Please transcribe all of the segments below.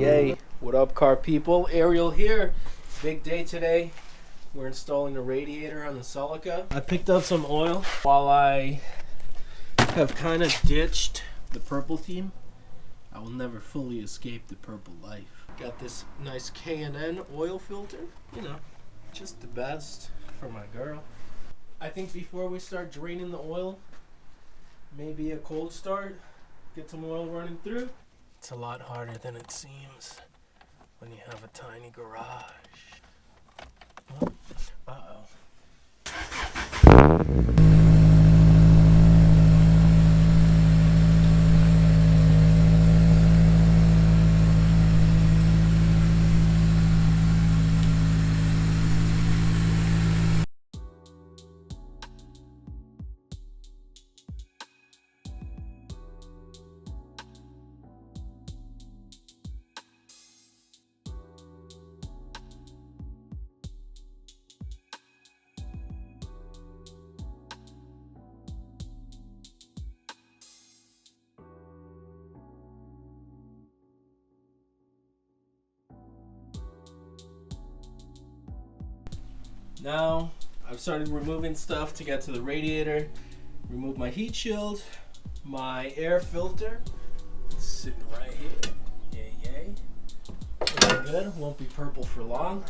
Yay. What up, car people? Ariel here. Big day today. We're installing a radiator on the Celica. I picked up some oil while I have kind of ditched the purple theme. I will never fully escape the purple life. Got this nice K&N oil filter. You know, just the best for my girl. I think before we start draining the oil, maybe a cold start, get some oil running through. It's a lot harder than it seems when you have a tiny garage. Uh-oh. Now, I've started removing stuff to get to the radiator. Remove my heat shield, my air filter. It's sitting right here. Yay, yay. Looking good. Won't be purple for long.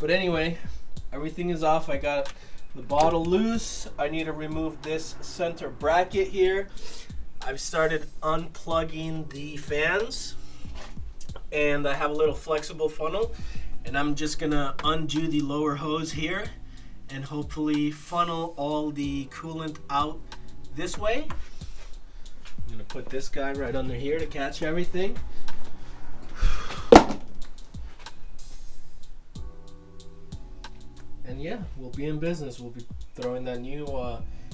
But anyway, everything is off. I got the bottle loose. I need to remove this center bracket here. I've started unplugging the fans. And I have a little flexible funnel. And I'm just gonna undo the lower hose here and hopefully funnel all the coolant out this way. I'm gonna put this guy right under here to catch everything. And yeah, we'll be in business. We'll be throwing that new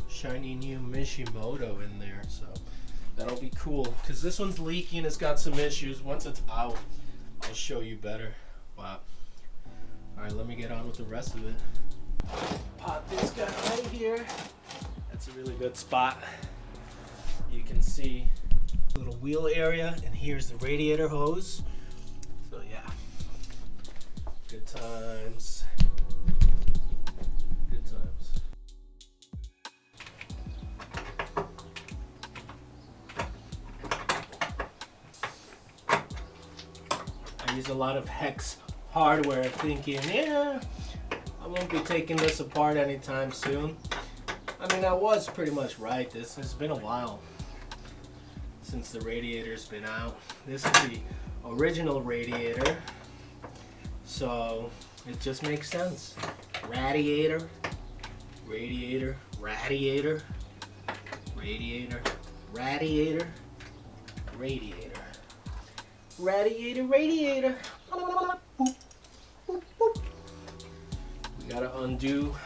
shiny new Mishimoto in there, so that'll be cool. Cause this one's leaking, it's got some issues. Once it's out, I'll show you better. Wow. Alright, let me get on with the rest of it. Pop this guy right here. That's a really good spot. You can see a little wheel area, and here's the radiator hose. So yeah, good times. Good times. I use a lot of hex hardware, thinking, yeah, I won't be taking this apart anytime soon. I mean, I was pretty much right. This has been a while since the radiator's been out. This is the original radiator, so it just makes sense. Radiator, radiator, radiator, radiator, radiator, radiator, radiator, radiator. Boop, boop, boop. We gotta undo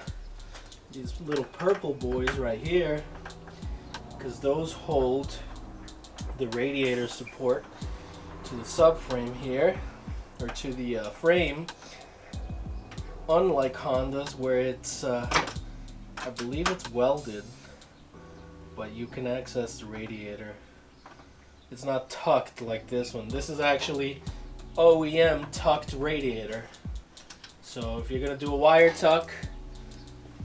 these little purple boys right here, because those hold the radiator support to the subframe here, or to the frame, unlike Honda's where it's I believe it's welded, but you can access the radiator. It's not tucked like this one. This is actually OEM tucked radiator. So if you're gonna do a wire tuck,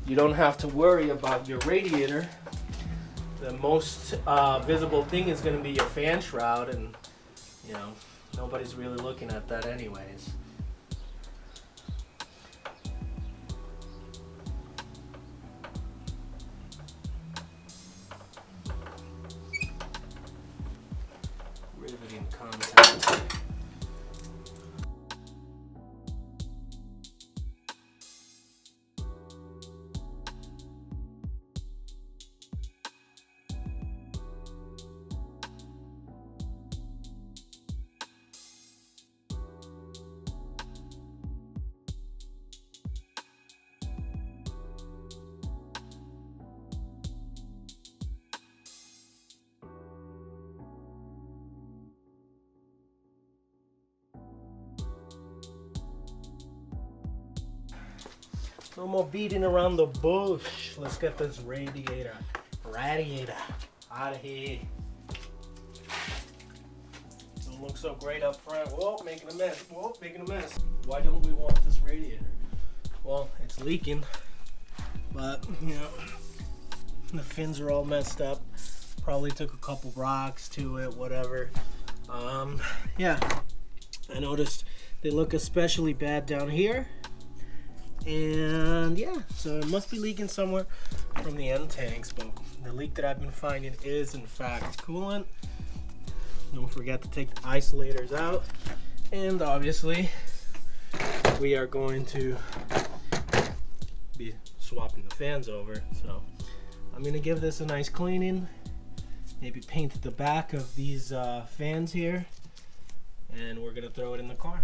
you don't have to worry about your radiator. The most visible thing is gonna be your fan shroud, and you know, nobody's really looking at that anyways. Riveting content. No more beating around the bush. Let's get this radiator out of here. No Looks so great up front. Whoa, making a mess. Whoa, making a mess. Why don't we want this radiator? Well, it's leaking, but you know, the fins are all messed up. Probably took a couple rocks to it, whatever. Yeah, I noticed they look especially bad down here. And yeah, so it must be leaking somewhere from the end tanks, but the leak that I've been finding is in fact coolant. Don't forget to take the isolators out, and obviously we are going to be swapping the fans over. So I'm going to give this a nice cleaning, maybe paint the back of these fans here, and we're going to throw it in the car.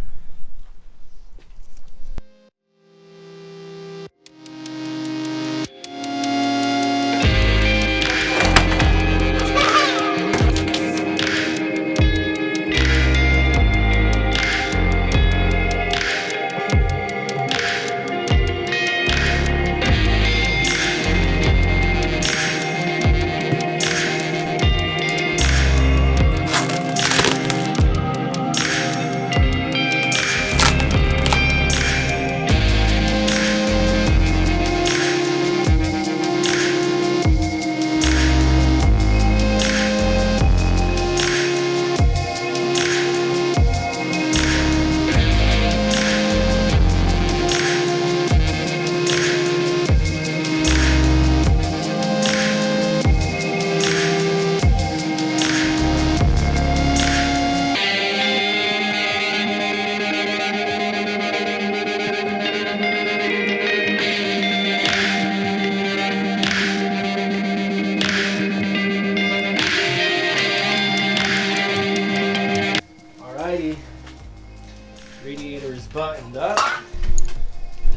Radiator is buttoned up.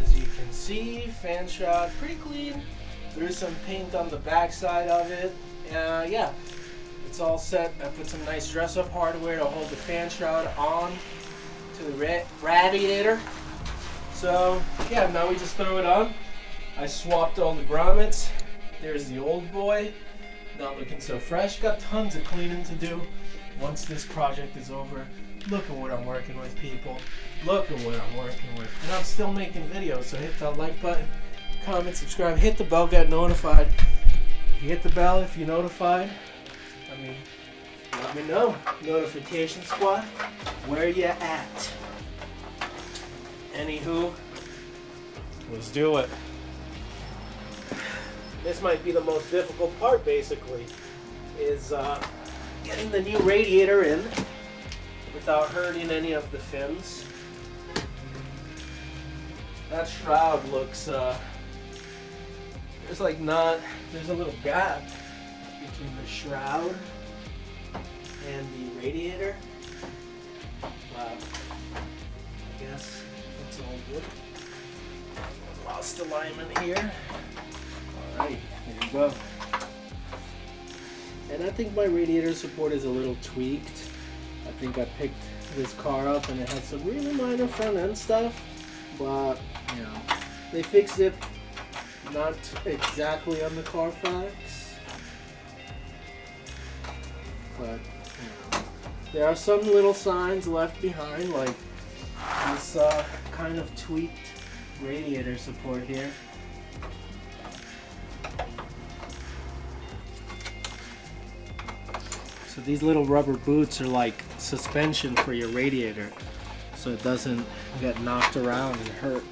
As you can see, fan shroud pretty clean. There's some paint on the back side of it. Yeah, it's all set. I put some nice dress-up hardware to hold the fan shroud on to the radiator. So yeah, now we just throw it on. I swapped all the grommets. There's the old boy, not looking so fresh. Got tons of cleaning to do once this project is over. Look at what I'm working with, people. Look at what I'm working with. And I'm still making videos, so hit that like button, comment, subscribe, hit the bell, get notified. You hit the bell if you're notified. I mean, let me know. Notification squad, where you at? Anywho, let's do it. This might be the most difficult part, basically, is getting the new radiator in without hurting any of the fins. That shroud looks, there's like there's a little gap between the shroud and the radiator. I guess it's all good. Lost alignment here. Alright, there you go. And I think my radiator support is a little tweaked. I think I picked this car up and it had some really minor front end stuff, but you know, they fixed it not exactly on the Carfax. But you know, there are some little signs left behind, like this kind of tweaked radiator support here. So these little rubber boots are like suspension for your radiator, so it doesn't get knocked around and hurt.